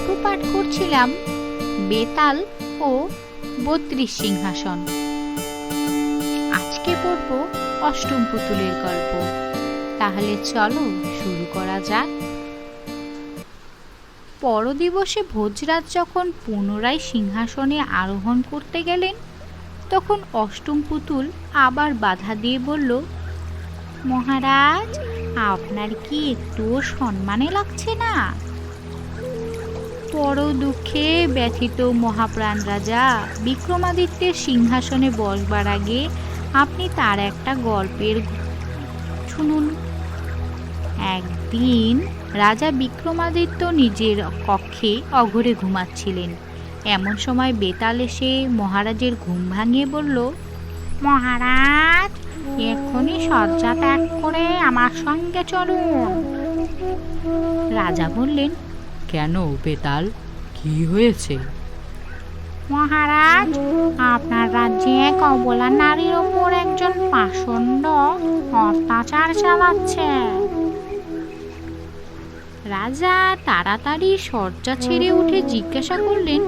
গল্প পাঠ করছিলাম বেতাল ও ৩২ সিংহাসন। আজকে পড়ব অষ্টম পুতুলের গল্প। তাহলে চলো শুরু করা যাক। পরদিবসে ভোজরাজ যখন পুনরায় সিংহাসনে আরোহণ করতে গেলেন, তখন অষ্টম পুতুল আবার বাধা দিয়ে বলল, মহারাজ, আপনার কি একটুও সম্মানে লাগছে না? বড় দুঃখে ব্যথিত মহাপ্রাণ রাজা বিক্রমাদিত্যের সিংহাসনে বসবার আগে আপনি তার একটা গল্পের শুনুন। একদিন রাজা বিক্রমাদিত্য নিজের কক্ষে অঘরে ঘুমাচ্ছিলেন। এমন সময় বেতাল এসে মহারাজের ঘুম ভাঙিয়ে বলল, মহারাজ, এক্ষুনি শয্যা ত্যাগ করে আমার সঙ্গে চলুন। রাজা বললেন, কেন বেতাল, কি হয়েছে? মহারাজ, আপনার রাজ্যে কবলা নারীর ওপর একজন পাষণ্ড অত্যাচার চালাচ্ছে। রাজা তাড়াতাড়ি শয্যা ছেড়ে উঠে জিজ্ঞাসা করলেন,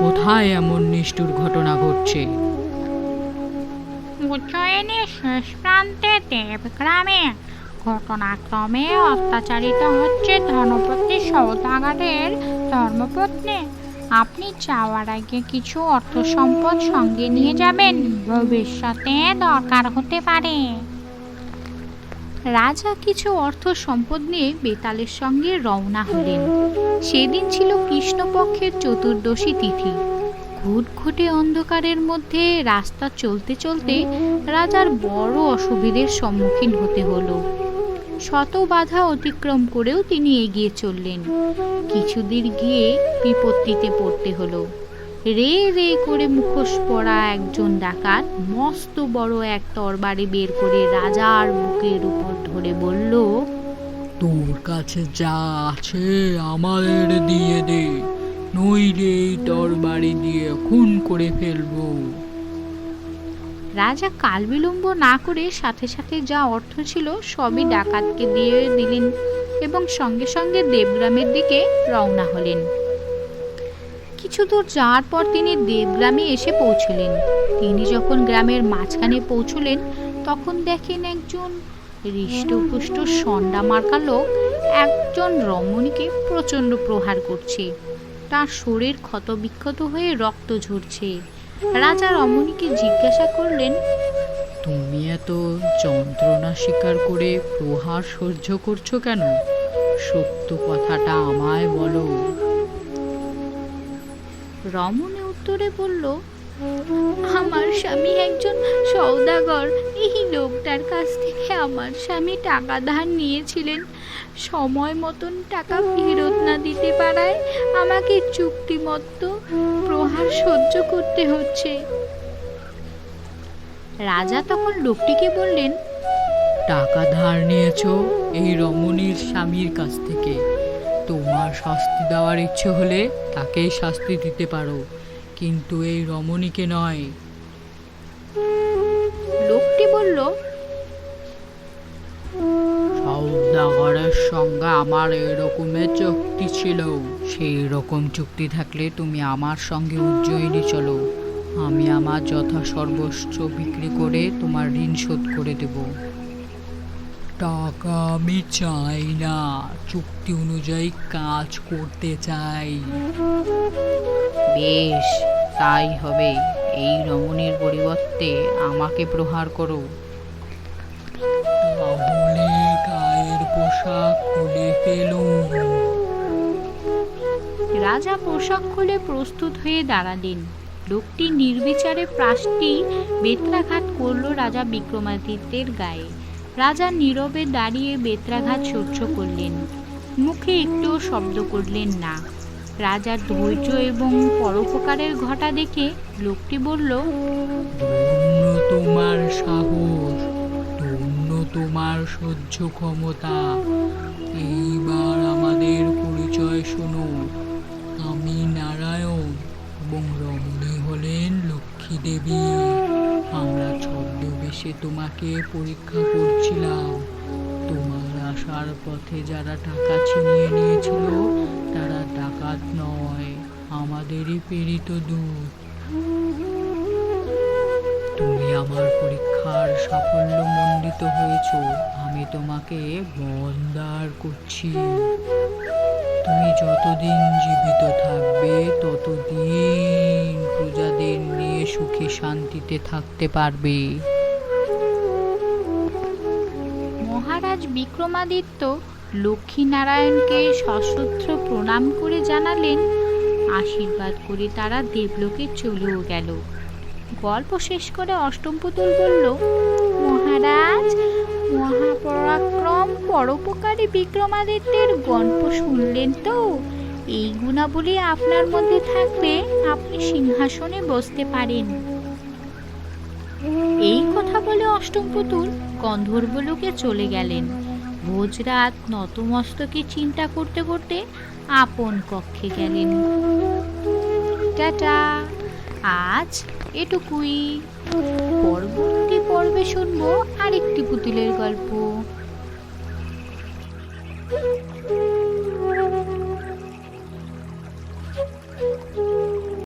কোথায় এমন নিষ্ঠুর ঘটনা ঘটছে? উজ্জয়িনীর শেষ প্রান্তে দেবগ্রামে ঘটনাক্রমে অত্যাচারিত হচ্ছে ধনপতি সওদাগরের ধর্মপত্নী। আপনি যাওয়ার আগে কিছু অর্থ সম্পদ সঙ্গে নিয়ে যাবেন, ভবিষ্যতে দরকার হতে পারে। রাজা কিছু অর্থ সম্পদ নিয়ে বেতালের সঙ্গে রওনা হলেন। সেদিন ছিল কৃষ্ণপক্ষের চতুর্দশী তিথি। ঘুটঘুটে অন্ধকারের মধ্যে রাস্তা চলতে চলতে রাজার বড় অসুবিধার সম্মুখীন হতে হলো। শত বাধা অতিক্রম করেও তিনি এগিয়ে চললেন। কিছুদূর গিয়ে বিপত্তিতে পড়তে হলো। রে রে করে মুখোশ পরা একজন ডাকাত মস্ত বড় এক তরবারি বের করে রাজার বুকের উপর ধরে বলল, তোর কাছে যা আছে আমাদের দিয়ে দে, নইলে এই তরবারি দিয়ে খুন করে ফেলবো। রাজা কাল বিলম্ব না করে সাথে সাথে যা অর্থ ছিল সবই ডাকাতকে দিয়ে দিলেন এবং সঙ্গে সঙ্গে দেবগ্রামের দিকে রওনা হলেন। কিছু দূর যাওয়ার পর তিনি দেবগ্রামে এসে পৌঁছলেন। তিনি যখন গ্রামের মাঝখানে পৌঁছলেন, তখন দেখেন একজন হৃষ্টপুষ্ট সন্ডা মার্কা লোক একজন রমণীকে প্রচণ্ড প্রহার করছে। তার শরীর ক্ষতবিক্ষত হয়ে রক্ত ঝরছে। রাজা রমণীকে জিজ্ঞাসা করলেন, তুমি এত যন্ত্রণা স্বীকার করে প্রহার সহ্য করছো কেন? সত্য কথাটা আমায় বলো। রমণী উত্তরে বলল, আমার স্বামী একজন সওদাগর। এই লোকটার কাছ থেকে আমার স্বামী টাকা ধার নিয়েছিলেন। সময় মতন টাকা ফেরত না দিতে পারায় আমাকে চুক্তিমত প্রহার সহ্য করতে হচ্ছে। রাজা তখন লোকটিকে বললেন, টাকা ধার নিয়েছো এই রমণীর স্বামীর কাছ থেকে। তোমার শাস্তি দেওয়ার ইচ্ছে হলে তাকেই শাস্তি দিতে পারো, কিন্তু এই রমণীকে নয়। লোকটি বলল, সওদাগরের সঙ্গে আমার এরকমের চুক্তি ছিল। সেই রকম চুক্তি থাকলে তুমি আমার সঙ্গে উজ্জয়িনী চলো। আমি আমার যথা সর্বস্ব বিক্রি করে তোমার ঋণ শোধ করে দেব। টাকা আমি চাই না, চুক্তি অনুযায়ী কাজ করতে চাই। বেশ, তাই হবে। এই রমণীর পরিবর্তে আমাকে প্রহার করো। তাহলে গায়ের পোশাক খুলে ফেলুন। রাজা পোশাক খুলে প্রস্তুত হয়ে দাঁড়ালেন। লোকটি নির্বিচারে প্রাসটি বেত্রাঘাত করল রাজা বিক্রমাদিত্যের গায়ে। রাজা নীরবে দাঁড়িয়ে বেত্রাঘাত সহ্য করলেন, মুখে একটুও শব্দ করলেন না। রাজার ধৈর্য এবং পরোপকারের ঘটা দেখে লোকটি বলল, ধন্য তোমার সাহস, ধন্য তোমার সহ্য ক্ষমতা। এইবার আমাদের পরিচয় শোনো। আমি নারায়ণ এবং রমণী হলেন লক্ষ্মী দেবী। আমরা ছদ্মবেশে তোমাকে পরীক্ষা করছিলাম। তোমার আসার পথে যারা টাকা ছিনিয়ে নিয়েছিল তারা ডাকাত নয়, আমাদেরই প্রেরিত দূত। তুমি আমার পরীক্ষার সাফল্য মণ্ডিত হয়েছ, আমি তোমাকে বরদান করছি। তুমি যতদিন জীবিত থাকবে ততদিন প্রজাদের নিয়ে সুখে শান্তিতে থাকতে পারবে। মহারাজ বিক্রমাদিত্য লক্ষ্মীনারায়ণকে সশ্রদ্ধ প্রণাম করে জানালেন, আশীর্বাদ করে তারা দেবলোকে চলেও গেল। গল্প শেষ করে অষ্টম পুতুল বলল, মহারাজ, মহাপরাক্রম পরোপকারী বিক্রমাদিত্যের গল্প শুনলেন তো? এই গুণাবলী আপনার মধ্যে থাকবে, আপনি সিংহাসনে বসতে পারেন। এই কথা বলে অষ্টম পুতুল গন্ধর্বলোকে চলে গেলেন। ভোজরাত নতমস্তকে চিন্তা করতে করতে আপন কক্ষে গেলেন। টাটা, আজ এটুকুই। পরবর্তী পর্বে শুনবো আরেকটি পুতুলের গল্প।